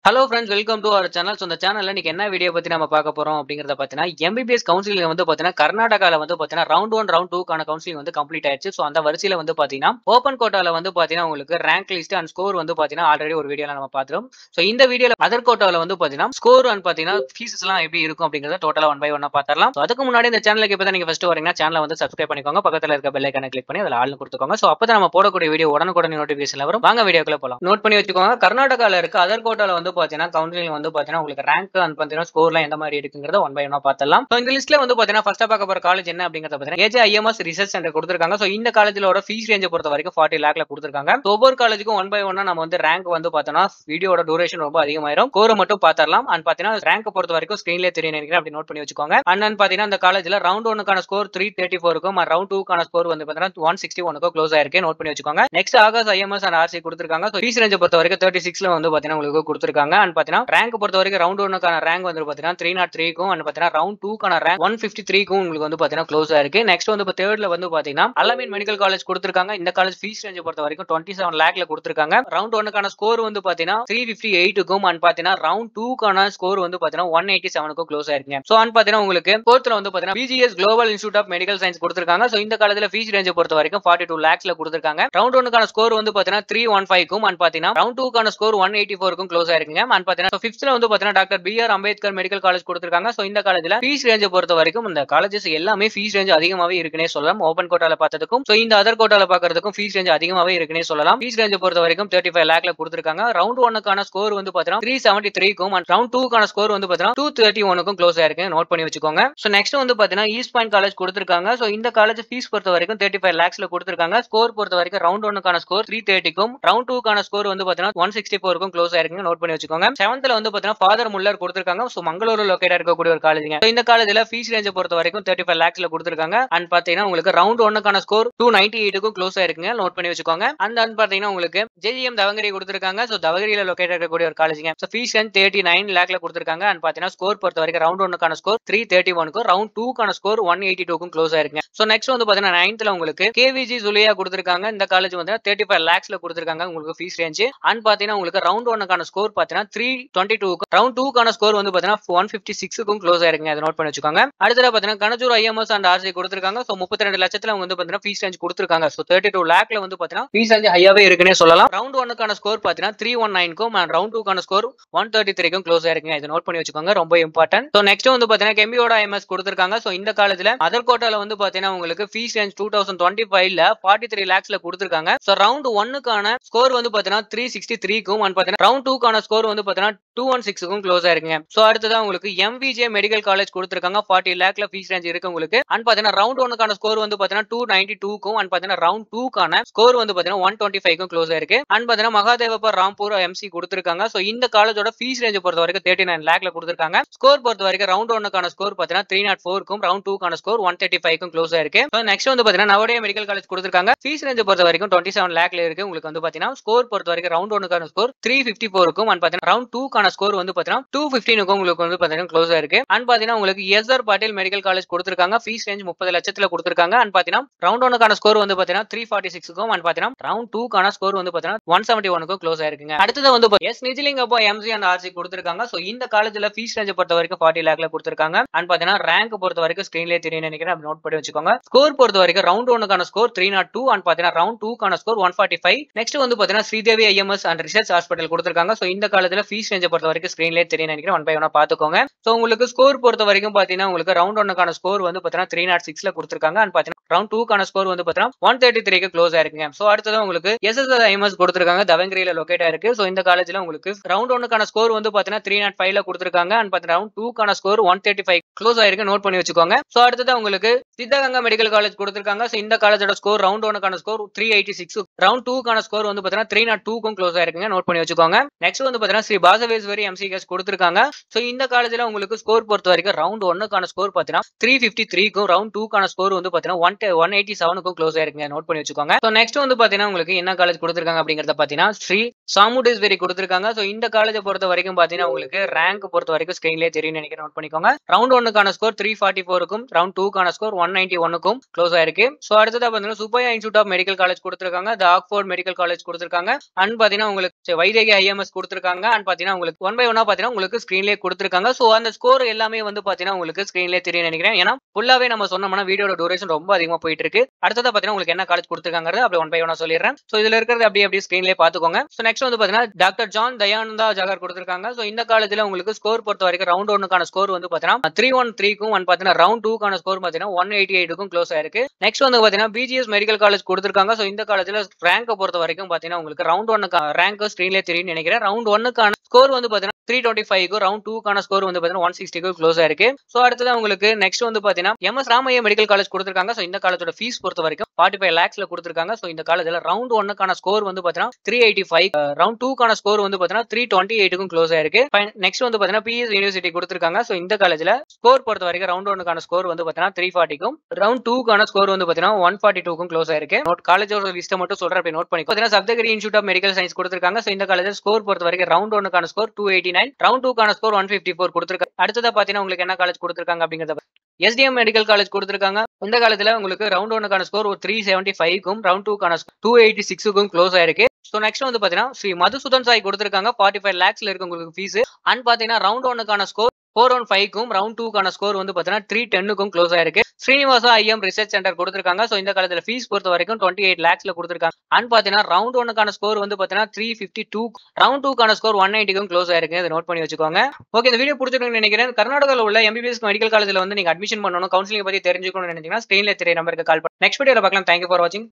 Hello friends, welcome to our channel. So இந்த சேனல்ல இன்னைக்கு என்ன வீடியோ பத்தி நம்ம பார்க்க போறோம் அப்படிங்கறத பார்த்தீங்கன்னா, எம்பிபிஎஸ் கவுன்சிலிங் வந்து பார்த்தீங்கன்னா கர்நாடகால வந்து பார்த்தீங்கன்னா ரவுண்ட் 1 ரவுண்ட் 2க்கான கவுன்சிலிங் வந்து கம்ப்ளீட் ஆயிடுச்சு. ஸோ அந்த வரிசையில வந்து பார்த்தீங்கன்னா ஓப்பன் கோட்டால வந்து பார்த்தீங்கன்னா உங்களுக்கு ரேங்க் லிஸ்ட் அண்ட் ஸ்கோர் வந்து பார்த்தீங்கன்னா ஆல்ரெடி ஒரு வீடியோல நம்ம பார்த்துறோம். ஸோ இந்த வீடியோல அதர் கோட்டால வந்து பார்த்தீங்கன்னா ஸ்கோர் அண்ட் பார்த்தீங்கன்னா ஃபீஸஸ் எல்லாம் எப்படி இருக்கும் அப்படிங்கறத டோட்டலா ஒன் பை ஒன்னா பார்த்தரலாம். ஸோ அதுக்கு முன்னாடி இந்த சேனலுக்கு இப்போ தான் நீங்க ஃபர்ஸ்ட் வரீங்கன்னா சேனலை வந்து சப்ஸ்கிரைப் பண்ணிக்கோங்க. பக்கத்துல இருக்க பெல் ஐகானை கிளிக் பண்ணி அதில் ஆள்னு கொடுத்துக்கோங்க. ஸோ அப்பதான் நம்ம போடக்கூடிய வீடியோ உடனுக்குடன் நோட்டிஃபிகேஷன் வரும். வாங்க வீடியோக்குள்ள போலாம். நோட் பண்ணி வச்சுக்கோங்க. கர்நாடகால இருக்க அதர் கோட்டால வந்து பார்த்தீங்கன்னா கவுன்சிலிங் வந்து பாத்தீங்கன்னா உங்களுக்கு ரேங்க் அண்ட் பாத்தீங்கன்னா ஸ்கோர்லாம் எந்த மாதிரி இருக்குங்கிறத ஒன் பை ஒன்னா பார்த்தலாம். சோ இந்த லிஸ்ட்ல வந்து பாத்தீங்கன்னா ஃபர்ஸ்ட் பார்க்க போற காலேஜ் என்ன அப்படிங்கறத பாத்தீங்கன்னா AJIMS ரிசர்ச் சென்டர் கொடுத்திருக்காங்க. சோ இந்த காலேஜ்லோட ஃபீஸ் ரேஞ்சை பொறுத்த வரைக்கும் 40 லாக்ல கொடுத்திருக்காங்க. ஒவ்வொரு காலேஜுக்கும் ஒன் பை ஒன்னா நம்ம வந்து ரேங்க் வந்து பார்த்தோம்னா வீடியோட டூரேஷன் ரொம்ப அதிகமாயிரும். ஸ்கோரை மட்டும் பார்த்தரலாம். அண்ட் பாத்தீங்கன்னா ரேங்க் பொறுத்த வரைக்கும் ஸ்கிரீன்லயே தெரியும் நினைக்கிறேன். அப்படி நோட் பண்ணி வச்சுக்கோங்க. அண்ட் பாத்தீங்கன்னா இந்த காலேஜ்ல ரவுண்ட் 1க்கான ஸ்கோர் 334 இருக்கும். ரவுண்ட் 2க்கான ஸ்கோர் வந்து பாத்தீங்கன்னா 161 க்ளோஸ் ஆயிருக்கு. நோட் பண்ணி வச்சுக்கோங்க. Next Akash IMS and RC கொடுத்திருக்காங்க. சோ ஃபீஸ் ரேஞ்சை பொறுத்த வரைக்கும் 36ல வந்து பாத்தீங்கன்னா உங்களுக்கு கொடுத்திருக்காங்க. அண்ட் பாத்தீங்கன்னா ரேங்க் பொறுத்த வரைக்கும் ரவுண்ட் 1க்கான ரேங்க் வந்து பாத்தீங்கன்னா 303க்கும் அண்ட் பாத்தீங்கன்னா ரவுண்ட் 2க்கான ரேங்க் 153க்கும் உங்களுக்கு வந்து பாத்தீங்கன்னா க்ளோஸ் ஆயிருக்கு. நெக்ஸ்ட் வந்து தேர்ட்ல வந்து பாத்தீங்கன்னா அலமீன் மெடிக்கல் காலேஜ் கொடுத்திருக்காங்க. இந்த காலேஜ் ஃபீஸ் ரேஞ்ச் பொறுத்த வரைக்கும் 27 லாக்ல கொடுத்திருக்காங்க. ரவுண்ட் 1க்கான ஸ்கோர் வந்து பாத்தீங்கன்னா 358க்கும் அண்ட் பாத்தீங்கன்னா ரவுண்ட் 2க்கான ஸ்கோர் வந்து பாத்தீங்கன்னா 187க்கும் க்ளோஸ் ஆயிருக்கு. சோ அண்ட் பாத்தீங்கன்னா உங்களுக்கு ஃபோர்த்ல வந்து பாத்தீங்கன்னா BGS global institute of medical science கொடுத்திருக்காங்க. சோ இந்த காலேஜ்ல ஃபீஸ் ரேஞ்ச் பொறுத்த வரைக்கும் 42 லாக்ஸ்ல கொடுத்திருக்காங்க. ரவுண்ட் 1க்கான ஸ்கோர் வந்து பாத்தீங்கன்னா 315க்கும் அண்ட் பாத்தீங்கன்னா ரவுண்ட் 2க்கான ஸ்கோர் 184க்கும் க்ளோஸ் ஆயிருக்குங்க. அண்ட் பாத்தீங்கன்னா ஃபிஃப்த்ல வந்து பாத்தீங்கன்னா doctor BR Ambedkar medical college கொடுத்திருக்காங்க. சோ இந்த காலேஜ்ல ஃபீஸ் ரேஞ்ச் பொறுத்த வரைக்கும் இந்த காலேஜஸ் எல்லாமே ஃபீஸ் ரேஞ்ச் அதிகமாவே இருக்குனே சொல்லலாம். ஓபன் கோட்டால பார்த்ததுக்கும் சோ இந்த அதர் கோட்டால பார்க்கிறதுக்கும் ஃபீஸ் ரேஞ்ச் அதிகமாவே இருக்குனே சொல்லலாம். ஃபீஸ் ரேஞ்ச் பொறுத்த வரைக்கும் 35 லாக்ல கொடுத்திருக்காங்க. ரவுண்ட் 1க்கான ஸ்கோர் வந்து பாத்தீங்கன்னா 373க்கும் அண்ட் ரவுண்ட் 2க்கான ஸ்கோர் வந்து பாத்தீங்கன்னா 231க்கும் க்ளோஸ் ஆயிருக்கு. நோட் பண்ணி வச்சுக்கோங்க. சோ நெக்ஸ்ட் வந்து பாத்தீங்கன்னா ஈஸ்ட் பாயிண்ட் காலேஜ் கொடுத்திருக்காங்க. சோ இந்த காலேஜ் ஃபீஸ் பொறுத்த வரைக்கும் 35 லாக்ஸ்ல கொடுத்திருக்காங்க. ஸ்கோர் பொறுத்த வரைக்கும் ரவுண்ட் 1க்கான ஸ்கோர் 330க்கும் ரவுண்ட் 2க்கான ஸ்கோர் வந்து பாத்தீங்கன்னா 164க்கும் க்ளோஸ் ஆயிருக்கு. நோட் பண்ணி வச்சுக்கோங்க. 7th வந்து பாத்தீங்கன்னா ஃபாதர் முல்லர் கொடுத்திருக்காங்க. சோ மங்களூர் லொகேட்டா இருக்கக்கூடிய ஒரு காலேஜ்ங்க. இந்த காலேஜ்ல ஃபீஸ் ரேஞ்ச் பொறுத்த வரைக்கும் 35 லாக்ஸ்ல கொடுத்திருக்காங்க. அண்ட் பாத்தீங்கன்னா உங்களுக்கு ரவுண்ட் 1க்கான ஸ்கோர் 298க்கும் க்ளோஸ் ஆயிருக்குங்க. நோட் பண்ணி வச்சுக்கோங்க. அண்ட் பாத்தீங்கன்னா உங்களுக்கு JGM தவங்கரி கொடுத்திருக்காங்க. சோ தவங்கரியில லொகேட்டா இருக்கக்கூடிய ஒரு காலேஜ்ங்க. சோ ஃபீஸ் ரேஞ்ச் 39 லாக்ல கொடுத்திருக்காங்க. அண்ட் பாத்தீங்கன்னா ஸ்கோர் பொறுத்த வரைக்கும் ரவுண்ட் 1க்கான ஸ்கோர் 331க்கும் ரவுண்ட் 2க்கான ஸ்கோர் 182க்கும் க்ளோஸ் ஆயிருக்குங்க. சோ நெக்ஸ்ட் வந்து பாத்தீங்கன்னா 9th உங்களுக்கு KVG சுலியா கொடுத்திருக்காங்க. இந்த காலேஜ் வந்து 35 லாக்ஸ்ல கொடுத்திருக்காங்க உங்களுக்கு ஃபீஸ் ரேஞ்ச். அண்ட் பாத்தீங்கன்னா உங்களுக்கு ரவுண்ட் 1க்கான ஸ்கோர் பாத்தீங்கன்னா 322க்கும் ரவுண்ட் 2க்கான ஸ்கோர் வந்து பாத்தீங்கன்னா 156க்கும் க்ளோஸ் ஆயிருக்குங்க. அதை நோட் பண்ணி வச்சுக்கோங்க. அடுத்தது பாத்தீங்கன்னா கனஜூர் IMS அண்ட் RC கொடுத்திருக்காங்க. சோ 32 லட்சத்துல அவங்க வந்து பாத்தீங்கன்னா ஃபீஸ் ரேஞ்ச் கொடுத்திருக்காங்க. சோ 32 லாக்ல வந்து பாத்தீங்கன்னா ஃபீஸ் ரேஞ்ச் ஹையாவே இருக்குனே சொல்லலாம். ரவுண்ட் 1க்கான ஸ்கோர் பாத்தீங்கன்னா 319க்கும் அண்ட் ரவுண்ட் 2க்கான ஸ்கோர் 133க்கும் க்ளோஸ் ஆயிருக்குங்க. இதை நோட் பண்ணி வச்சுக்கோங்க. ரொம்ப இம்பார்ட்டன்ட். சோ நெக்ஸ்ட் வந்து பாத்தீங்கன்னா கெம்பியோட IMS கொடுத்திருக்காங்க. சோ இந்த காலேஜ்ல அதர் கோட்டால வந்து பாத்தீங்கன்னா உங்களுக்கு ஃபீஸ் ரேஞ்ச் 2025ல 43 லாக்ஸ்ல கொடுத்திருக்காங்க. சோ ரவுண்ட் 1க்கான ஸ்கோர் வந்து பாத்தீங்கன்னா 363க்கும் அண்ட் பாத்தீங்கன்னா ரவுண்ட் 2க்கான ஸ்கோர் வந்து பாத்தீங்கன்னா 216க்கும் க்ளோஸ் ஆயிருக்குங்க. சோ அடுத்ததா உங்களுக்கு MVJ மெடிக்கல் காலேஜ் கொடுத்திருக்காங்க. 40 லாக்ல ஃபீஸ் ரேஞ்ச் இருக்கு உங்களுக்கு. அண்ட் பாத்தீங்கன்னா ரவுண்ட் 1க்கான ஸ்கோர் வந்து பாத்தீங்கன்னா 292க்கும் அண்ட் பாத்தீங்கன்னா ரவுண்ட் 2க்கான ஸ்கோர் வந்து பாத்தீங்கன்னா 125க்கும் க்ளோஸ் ஆயிருக்கு. அண்ட் பாத்தீங்கன்னா மகாதேவப்பர் ராம்பூர் MC கொடுத்திருக்காங்க. சோ இந்த காலேஜோட ஃபீஸ் ரேஞ்ச் பொறுத்த வரைக்கும் 39 லாக்ல கொடுத்திருக்காங்க. ஸ்கோர் பொறுத்த வரைக்கும் ரவுண்ட் 1க்கான ஸ்கோர் பாத்தீங்கன்னா 304க்கும் ரவுண்ட் 2க்கான ஸ்கோர் 135க்கும் க்ளோஸ் ஆயிருக்கு. சோ நெக்ஸ்ட் வந்து பாத்தீங்கன்னா நவோதயா மெடிக்கல் காலேஜ் கொடுத்திருக்காங்க. ஃபீஸ் ரேஞ்ச் பொறுத்த வரைக்கும் 27 லாக்ல இருக்கு உங்களுக்கு வந்து பாத்தீங்கன்னா. ஸ்கோர் பொறுத்த வரைக்கும் ரவுண்ட் 1க்கான ஸ்கோர் 354க்கும் அண்ட் பாத்தீங்கன்னா ரவுண்ட் 2க்கான ஸ்கோர் வந்து பாத்தீங்கன்னா 215க்கும் உங்களுக்கு வந்து பாத்தீங்கன்னா க்ளோஸ் ஆயிருக்கு. அண்ட் பாத்தீங்கன்னா உங்களுக்கு SR பாட்டீல் மெடிக்கல் காலேஜ் கொடுத்திருக்காங்க. ஃபீஸ் ரேஞ்ச் 30 லட்சத்துல கொடுத்திருக்காங்க. அண்ட் பாத்தீங்கன்னா ரவுண்ட் 1க்கான ஸ்கோர் வந்து பாத்தீங்கன்னா 346க்கும் அண்ட் பாத்தீங்கன்னா ரவுண்ட் 2க்கான ஸ்கோர் வந்து பாத்தீங்கன்னா 171க்கும் க்ளோஸ் ஆயிருக்குங்க. அடுத்தது வந்து நிஜலிங்கப்பா MC அண்ட் RC கொடுத்திருக்காங்க. சோ இந்த காலேஜ்ல ஃபீஸ் ரேஞ்ச் பொறுத்த வரைக்கும் 40 லாக்ல கொடுத்திருக்காங்க. அண்ட் பாத்தீங்கன்னா ரேங்க் பொறுத்த வரைக்கும் ஸ்கிரீன்லயே தெரியும் நினைக்கிறேன். அப்படி நோட் பண்ணி வச்சுக்கோங்க. ஸ்கோர் பொறுத்த வரைக்கும் ரவுண்ட் 1க்கான ஸ்கோர் 302 அண்ட் பாத்தீங்கன்னா ரவுண்ட் 2க்கான ஸ்கோர் 145. நெக்ஸ்ட் வந்து பாத்தீங்கன்னா Sridevi IMS and research hospital கொடுத்திருக்காங்க. சோ இந்த காலேஜ்ல ஃபீஸ் ரேஞ்ச் பொறுத்த வரைக்கும் ஸ்கிரீன்லயே தெரியும் நினைக்கிறேன். ஒன் பை ஒன்னா பாத்துக்கோங்க. சோ உங்களுக்கு ஸ்கோர் பொறுத்த வரைக்கும் பாத்தீங்கன்னா உங்களுக்கு ரவுண்ட் 1க்கான ஸ்கோர் வந்து பாத்தீங்கன்னா 306ல கொடுத்திருக்காங்க. அண்ட் பாத்தீங்கன்னா ரவுண்ட் 2க்கான ஸ்கோர் வந்து பாத்தீங்கன்னா 133க்கு க்ளோஸ் ஆயிருக்குங்க. சோ அடுத்தது உங்களுக்கு SSR IMS கொடுத்திருக்காங்க. தவங்கரியில லொகேட்டா இருக்கு. சோ இந்த காலேஜ்ல உங்களுக்கு ரவுண்ட் 1க்கான ஸ்கோர் வந்து பாத்தீங்கன்னா 305ல கொடுத்திருக்காங்க. அண்ட் பாத்தீங்கன்னா ரவுண்ட் 2க்கான ஸ்கோர் 135 க்ளோஸ் ஆயிருக்கு. நோட் பண்ணி வச்சுக்கோங்க. சோ அடுத்தது உங்களுக்கு சித்தகங்கா மெடிக்கல் காலேஜ் கொடுத்திருக்காங்க. சோ இந்த காலேஜோட ஸ்கோர் ரவுண்ட் 1க்கான ஸ்கோர் 386 ரவுண்ட் 2க்கான ஸ்கோர் வந்து பாத்தீங்கன்னா 302க்கும் க்ளோஸ் ஆயிருக்குங்க. நோட் பண்ணி வச்சுக்கோங்க. நெக்ஸ்ட் வந்து பாத்தீங்கன்னா ஸ்ரீ பாசவேஸ்வரி MCS கொடுத்திருக்காங்க. சோ இந்த காலேஜ்ல உங்களுக்கு ஸ்கோர் பொறுத்த வரைக்கும் ரவுண்ட் 1க்கான ஸ்கோர் பாத்தீங்கன்னா 353க்கும் ரவுண்ட் 2க்கான ஸ்கோர் வந்து பாத்தீங்கன்னா 187க்கும் க்ளோஸ் ஆயிருக்குங்க. நோட் பண்ணி வச்சுக்கோங்க. ஸோ நெக்ஸ்ட் வந்து பாத்தீங்கன்னா உங்களுக்கு என்ன காலேஜ் கொடுத்துருக்காங்க அப்படிங்கறத பாத்தீங்கன்னா ஸ்ரீ சாமுண்டீஸ்வரி கொடுத்துருக்காங்க. ஸோ இந்த காலேஜை பொறுத்த வரைக்கும் பாத்தீங்கன்னா உங்களுக்கு ரேங்க் பொறுத்த வரைக்கும் ஸ்கிரீன்லேயே தெரியும் நினைக்கிறேன். நோட் பண்ணிக்கோங்க. ரவுண்ட் 1க்கான ஸ்கோர் 344க்கும் ரவுண்ட் 2க்கான ஸ்கோர் 191க்கும் க்ளோஸ் ஆயிருக்கு. ஸோ அடுத்ததா பாத்தீங்கன்னா Subbaiah institute of medical college கொடுத்துருக்காங்க. த ஆக்ஸ்போர்ட் மெடிக்கல் காலேஜ் கொடுத்துருக்காங்க. அண்ட் பாத்தீங்கன்னா உங்களுக்கு வைதேகி ஐஎம்எஸ் கொடுத்துருக்காங்க. அண்ட் பாத்தீங்கன்னா உங்களுக்கு 1 by 1 பாத்தீங்கன்னா உங்களுக்கு ஸ்கிரீன்லேயே கொடுத்துருக்காங்க. ஸோ அந்த ஸ்கோர் எல்லாமே வந்து பாத்தீங்கன்னா உங்களுக்கு ஸ்கிரீன்லேயே தெரியும் நினைக்கிறேன். ஏன்னா ஃபுல்லாவே நம்ம சொன்னோம்னா வீடியோட டூரேஷன் ரொம்ப அதிகமா போயிட்டு இருக்கு. அடுத்ததா பாத்தீங்கன்னா உங்களுக்கு என்ன காலேஜ் கொடுத்துருக்காங்க அப்படி 1 by 1 சொல்லிடுறேன். ஸோ இதுல இருக்கிறது அப்படியே ஸ்கிரீன்லேயே பாத்துக்கோங்க. ஸோ நெக்ஸ்ட் வந்து பாத்தீங்கன்னா டாக்டர் ஜான் தயானந்தா ஜாகர் கொடுத்துருக்காங்க. ஸோ இந்த காலேஜ்ல உங்களுக்கு ஸ்கோர் பொறுத்த வரைக்கும் ரவுண்ட் 1க்கான ஸ்கோர் வந்து பாத்தீங்கன்னா 313க்கும் அண்ட் பாத்தீங்கன்னா ரவுண்ட் 2க்கான ஸ்கோர் பாத்தீங்கன்னா 188க்கும் க்ளோஸ் ஆயிருக்கு. நெக்ஸ்ட் வந்து பாத்தீங்கன்னா பிஜிஎஸ் மெடிக்கல் காலேஜ் கொடுத்துருக்காங்க. ஸோ இந்த காலேஜ்ல ரேங்க் பொறுத்த வரைக்கும் பாத்தீங்கன்னா உங்களுக்கு ரவுண்ட் 1க்கான ரேங்க் ஸ்கிரீன்லேயே தெரியும் நினைக்கிறேன். ரவுண்ட் 1க்கான ஸ்கோர் வந்து பாத்தீங்கன்னா 325க்கும் ரவுண்ட் 2க்கான ஸ்கோர் வந்து பாத்தீங்கன்னா 160க்கும் க்ளோஸ் ஆயிருக்கு. ஸோ அடுத்தது உங்களுக்கு நெக்ஸ்ட் வந்து பாத்தீங்கன்னா எம்எஸ் ராமையா மெடிக்கல் காலேஜ் கொடுத்துருக்காங்க. ஸோ இந்த காலேஜோட ஃபீஸ் பொறுத்த வரைக்கும் 45 lakhsல கொடுத்துருக்காங்க. ஸோ இந்த காலேஜ்ல ரவுண்ட் 1க்கான ஸ்கோர் வந்து பாத்தீங்கன்னா 385, ரவுண்ட் 2க்கான ஸ்கோர் வந்து பாத்தீங்கன்னா 328க்கும் க்ளோஸ் ஆயிருக்கு. நெக்ஸ்ட் வந்து பாத்தீங்கன்னா பிஎஸ் யூனிவர்சிட்டி கொடுத்துருக்காங்க. ஸோ இந்த காலேஜ்ல ஸ்கோர் பொறுத்த வரைக்கும் ரவுண்ட் 1க்கான ஸ்கோர் வந்து பாத்தீங்கன்னா 340க்கும் ரவுண்ட் 2க்கான ஸ்கோர் வந்து பாத்தீங்கன்னா 142க்கும் க்ளோஸ் ஆயிருக்கு. காலேஜோட லிஸ்ட் மட்டும் சொல்றேன், அப்படி நோட் பண்ணிக்கோ. பாத்தீங்கன்னா Saptagiri institute of medical science கொடுத்துருக்காங்க. ஸோ இந்த காலேஜ்ல ஸ்கோர் பொறுத்த வரைக்கும் ரவுண்ட் 1க்கான ஸ்கோர் 289, ரவுண்ட் 2க்கான ஸ்கோர் 154 கொடுத்துருக்காங்க. அடுத்ததா பாத்தீங்கன்னா உங்களுக்கு என்ன காலேஜ் கொடுத்துருக்காங்க அப்படிங்கறத எஸ்டிஎம் மெடிக்கல் காலேஜ் கொடுத்துருக்காங்க. இந்த காலேஜ்ல உங்களுக்கு ரவுண்ட் 1க்கான ஸ்கோர் 375க்கும் ரவுண்ட் 2க்கான 286க்கும் க்ளோஸ் ஆயிருக்கு. ஸோ நெக்ஸ்ட் வந்து பாத்தீங்கன்னா ஸ்ரீ மதுசூதன் சாய் கொடுத்துருக்காங்க. 45 lakhsல இருக்கு உங்களுக்கு ஃபீஸ். அண்ட் பாத்தீங்கன்னா ரவுண்ட் 1க்கான ஸ்கோர் 415க்கும் ரவுண்ட் 2க்கான ஸ்கோர் வந்து பாத்தீங்கன்னா 310க்கும் க்ளோஸ் ஆயிருக்கு. ஸ்ரீனிவாசா ஐஎம் ரிசர்ச் சென்டர் கொடுத்துருக்காங்க. ஸோ இந்த காலேஜ்ல ஃபீஸ் பொறுத்த வரைக்கும் 28 lakhsல கொடுத்துருக்காங்க. அண்ட் பாத்தீங்கன்னா ரவுண்ட் 1க்கான ஸ்கோர் வந்து பாத்தீங்கன்னா 352, ரவுண்ட் 2க்கான ஸ்கோர் 190க்கும் க்ளோஸ் ஆயிருக்கு. இதை நோட் பண்ணி வச்சுக்கோங்க. ஓகே, இந்த வீடியோ பிடிச்சிருக்குன்னு நினைக்கிறேன். கர்நாடகாவில் உள்ள எம்பிபிஎஸ் மெடிக்கல் காலேஜ்ல வந்து நீங்க அட்மிஷன் பண்ணணும், கவுன்சிலிங் பத்தி தெரிஞ்சுக்கணும்னு நினைச்சீங்கன்னா ஸ்கிரீன்ல தெரிய நம்பருக்கு கால் பண்ணி நெக்ஸ்ட் வீடியோல பார்க்கலாம். தேங்க்யூ ஃபார் வாட்சிங்.